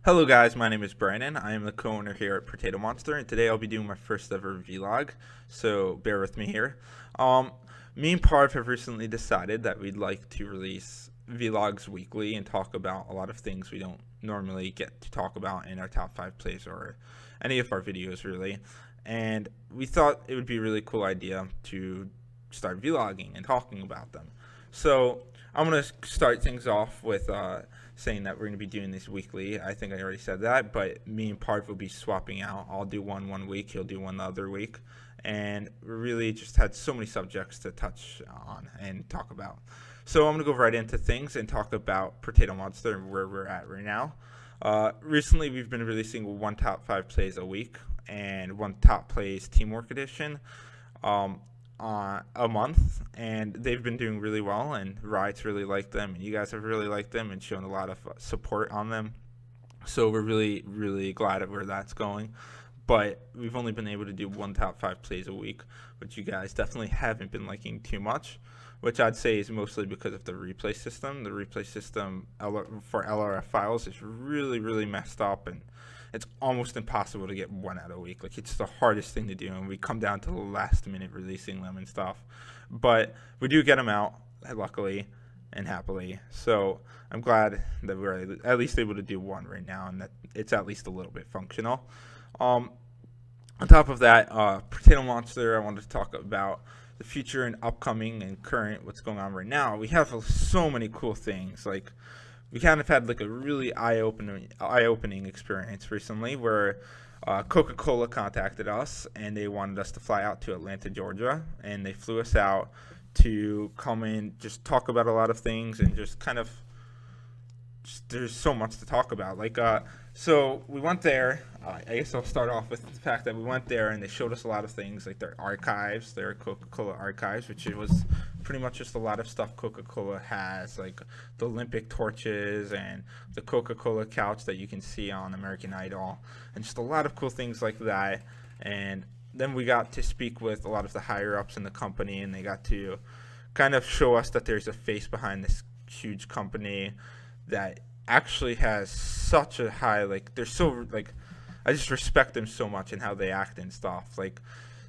Hello guys, my name is Brandon. I am the co-owner here at Potato Monster, and today I'll be doing my first ever vlog, so bear with me here. Um, Me and Parv have recently decided that we'd like to release vlogs weekly and talk about a lot of things we don't normally get to talk about in our top 5 plays or any of our videos really. And we thought it would be a really cool idea to start vlogging and talking about them. So I'm going to start things off with saying that we're going to be doing this weekly. I think I already said that, but me and Parv will be swapping out. I'll do one week, he'll do one the other week. And we really just had so many subjects to touch on and talk about. So I'm going to go right into things and talk about Potato Monster and where we're at right now. Recently, we've been releasing one top 5 plays a week and one top plays teamwork edition. A month, and they've been doing really well, and Riot's really liked them, and you guys have really liked them and shown a lot of support on them. So we're really glad at where that's going. But we've only been able to do one top 5 plays a week, which you guys definitely haven't been liking too much, which I'd say is mostly because of the replay system. The replay system for LRF files is really messed up, and it's almost impossible to get one out a week. Like, it's the hardest thing to do, and we come down to the last minute releasing them and stuff. But we do get them out, luckily and happily. So I'm glad that we're at least able to do one right now, and that it's at least a little bit functional. On top of that, Potato Monster, I wanted to talk about the future and upcoming and current, what's going on right now. We have so many cool things. Like, we kind of had like a really eye-opening experience recently where Coca-Cola contacted us and they wanted us to fly out to Atlanta, Georgia, and they flew us out to come and just talk about a lot of things and just kind of there's so much to talk about. So we went there. I guess I'll start off with the fact that we went there and they showed us a lot of things, like their archives, their Coca-Cola archives, which it was pretty much just a lot of stuff Coca-Cola has, like the Olympic torches and the Coca-Cola couch that you can see on American Idol, and just a lot of cool things like that. And then we got to speak with a lot of the higher ups in the company, and they got to kind of show us that there's a face behind this huge company that actually has such a high, like, they're so, like, I just respect them so much and how they act and stuff. Like,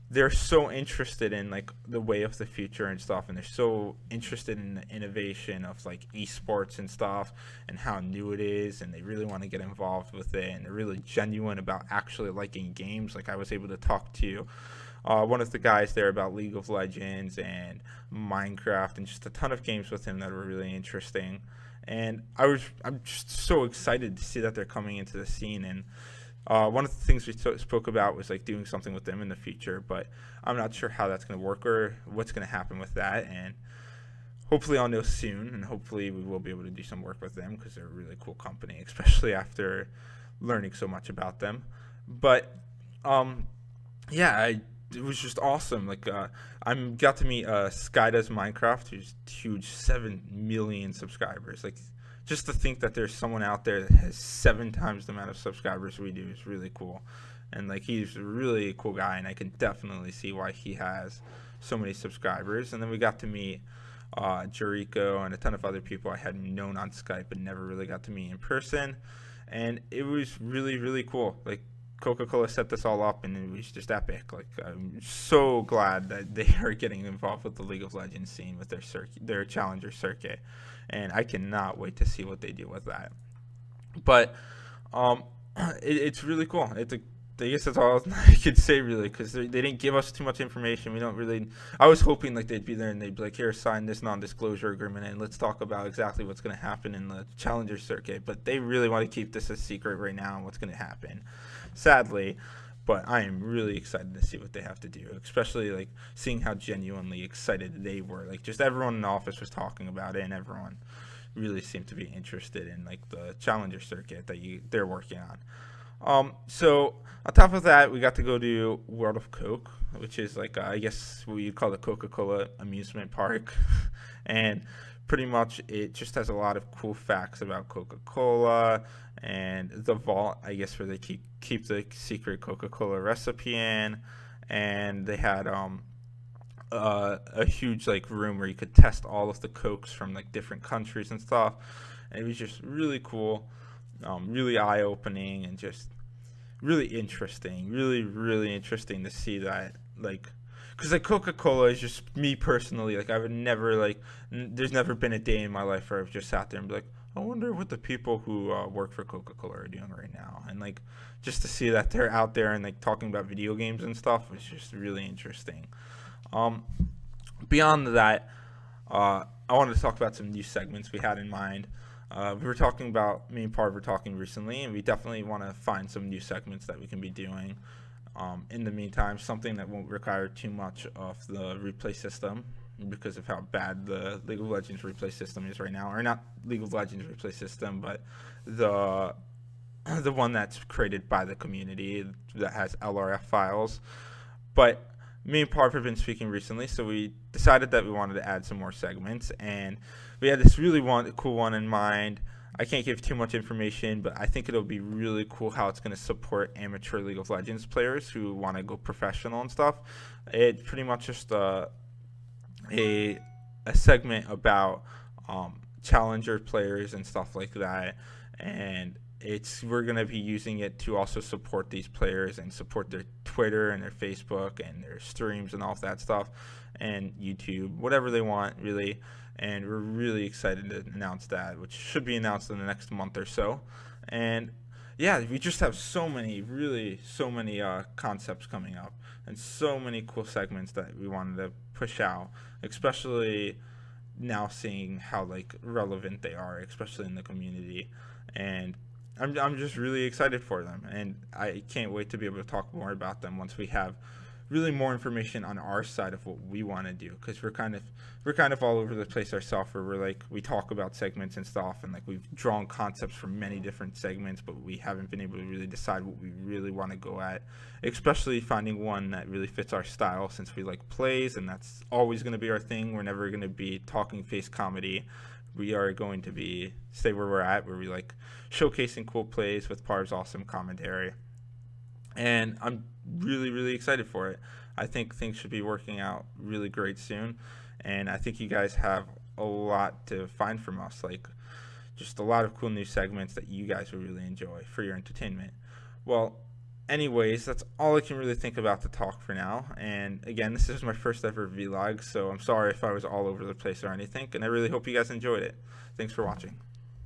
they're so interested in, like, the way of the future and stuff, and they're so interested in the innovation of, like, esports and stuff and how new it is, and they really want to get involved with it, and they're really genuine about actually liking games. Like, I was able to talk to one of the guys there about League of Legends and Minecraft and just a ton of games with him that were really interesting. And I'm just so excited to see that they're coming into the scene. And one of the things we spoke about was like doing something with them in the future, but I'm not sure how that's going to work or what's going to happen with that. And hopefully I'll know soon, and hopefully we will be able to do some work with them because they're a really cool company, especially after learning so much about them. But yeah, it was just awesome. Like, I got to meet Sky Does Minecraft, who's huge, 7 million subscribers. Like, just to think that there's someone out there that has 7 times the amount of subscribers we do is really cool. And like, he's a really cool guy, and I can definitely see why he has so many subscribers. And then we got to meet Jericho and a ton of other people I had known on Skype but never really got to meet in person. And it was really cool. Like, Coca-Cola set this all up, and it was just epic. Like, I'm so glad that they are getting involved with the League of Legends scene with their Challenger circuit, and I cannot wait to see what they do with that. But it's really cool. I guess that's all I could say really, because they didn't give us too much information. We don't really. I was hoping like they'd be there and they'd be like, here, sign this non-disclosure agreement and let's talk about exactly what's going to happen in the Challenger circuit. But they really want to keep this a secret right now and what's going to happen, sadly. But I am really excited to see what they have to do, especially like seeing how genuinely excited they were. Like, just everyone in the office was talking about it, and everyone really seemed to be interested in like the Challenger circuit that they're working on. So on top of that, we got to go to World of Coke, which is like I guess what you'd call the Coca-Cola amusement park, and pretty much it just has a lot of cool facts about Coca-Cola and the vault, I guess, where they keep the secret Coca-Cola recipe in, and they had a huge like room where you could test all of the Cokes from like different countries and stuff, and it was just really cool. really eye-opening and just really interesting, really interesting to see that, like, because like Coca-Cola is just me personally, like I would never like there's never been a day in my life where I've just sat there and be like, I wonder what the people who work for Coca-Cola are doing right now, and like just to see that they're out there and like talking about video games and stuff was just really interesting. um Beyond that, I wanted to talk about some new segments we had in mind. We were talking about, me and Parv were talking recently, and we definitely want to find some new segments that we can be doing. In the meantime, something that won't require too much of the replay system because of how bad the League of Legends replay system is right now. Or not League of Legends replay system, but the one that's created by the community that has LRF files. But me and Parv have been speaking recently, so we decided that we wanted to add some more segments, and we had this really cool one in mind. I can't give too much information, but I think it'll be really cool how it's going to support amateur League of Legends players who want to go professional and stuff. It's pretty much just a segment about challenger players and stuff like that, and we're going to be using it to also support these players and support their Twitter and their Facebook and their streams and all of that stuff, and YouTube, whatever they want really. And we're really excited to announce that, which should be announced in the next month or so. And yeah, we just have so many concepts coming up and so many cool segments that we wanted to push out, especially now seeing how like relevant they are, especially in the community. And I'm just really excited for them, and I can't wait to be able to talk more about them once we have really more information on our side of what we want to do, because we're kind of all over the place ourselves, where we talk about segments and stuff, and like we've drawn concepts from many different segments, but we haven't been able to really decide what we really want to go at, especially finding one that really fits our style, since we like plays, and that's always going to be our thing. We're never going to be talking face comedy. We are going to stay where we're at, where we like showcasing cool plays with Parv's awesome commentary. And I'm really excited for it. I think things should be working out really great soon, and I think you guys have a lot to find from us, like just a lot of cool new segments that you guys will really enjoy for your entertainment. Well, anyways, that's all I can really think about to talk for now. And again, this is my first ever vlog, so I'm sorry if I was all over the place or anything, and I really hope you guys enjoyed it. Thanks for watching.